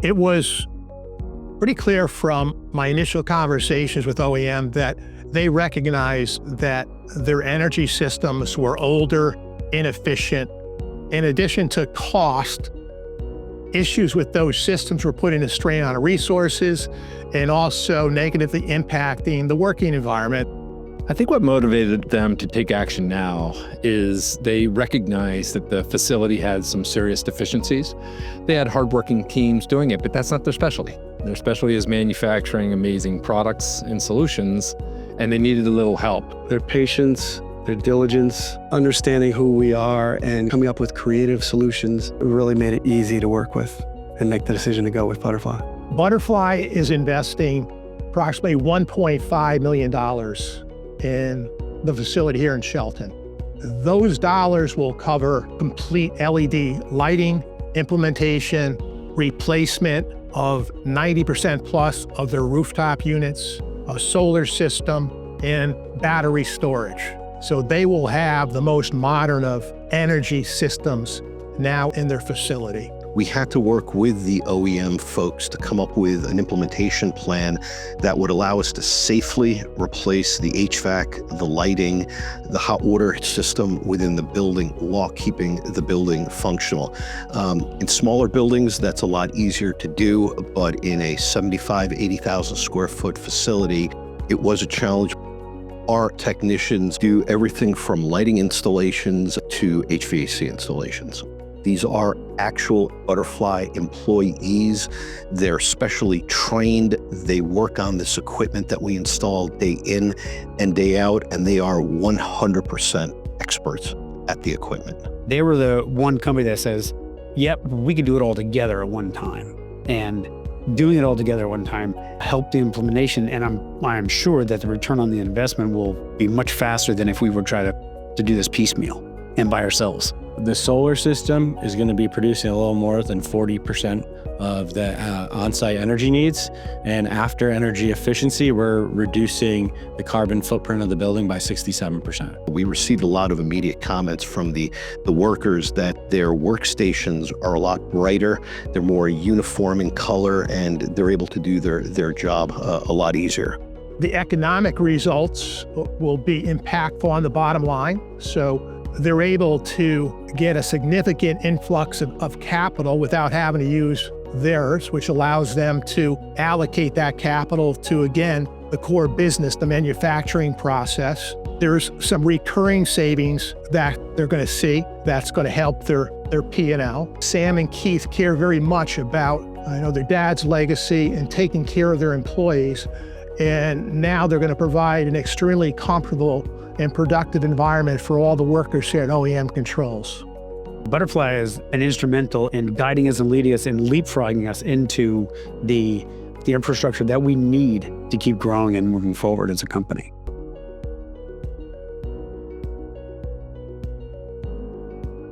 It was pretty clear from my initial conversations with OEM that they recognized that their energy systems were older, inefficient. In addition to cost, issues with those systems were putting a strain on resources and also negatively impacting the working environment. I think what motivated them to take action now is they recognize that the facility had some serious deficiencies. They had hardworking teams doing it, but that's not their specialty. Their specialty is manufacturing amazing products and solutions, and they needed a little help. Their patience, their diligence, understanding who we are, and coming up with creative solutions really made it easy to work with and make the decision to go with Budderfly. Budderfly is investing approximately $1.5 million in the facility here in Shelton. Those dollars will cover complete LED lighting, implementation, replacement of 90% plus of their rooftop units, a solar system, and battery storage. So they will have the most modern of energy systems now in their facility. We had to work with the OEM folks to come up with an implementation plan that would allow us to safely replace the HVAC, the lighting, the hot water system within the building while keeping the building functional. In smaller buildings, that's a lot easier to do, but in a 75, 80,000 square foot facility, it was a challenge. Our technicians do everything from lighting installations to HVAC installations. These are actual Budderfly employees. They're specially trained. They work on this equipment that we install day in and day out, and they are 100% experts at the equipment. They were the one company that says, yep, we can do it all together at one time. And doing it all together at one time helped the implementation, and I'm sure that the return on the investment will be much faster than if we were trying to do this piecemeal and by ourselves. The solar system is going to be producing a little more than 40% of the on-site energy needs. And after energy efficiency, we're reducing the carbon footprint of the building by 67%. We received a lot of immediate comments from the workers that their workstations are a lot brighter, they're more uniform in color, and they're able to do their job a lot easier. The economic results will be impactful on the bottom line. So they're able to get a significant influx of capital without having to use theirs, which allows them to allocate that capital to, again, the core business, the manufacturing process. There's some recurring savings that they're going to see that's going to help their P&L. Sam and Keith care very much about, their dad's legacy and taking care of their employees. And now they're going to provide an extremely comfortable and productive environment for all the workers here at OEM Controls. Budderfly is an instrumental in guiding us and leading us and leapfrogging us into the infrastructure that we need to keep growing and moving forward as a company.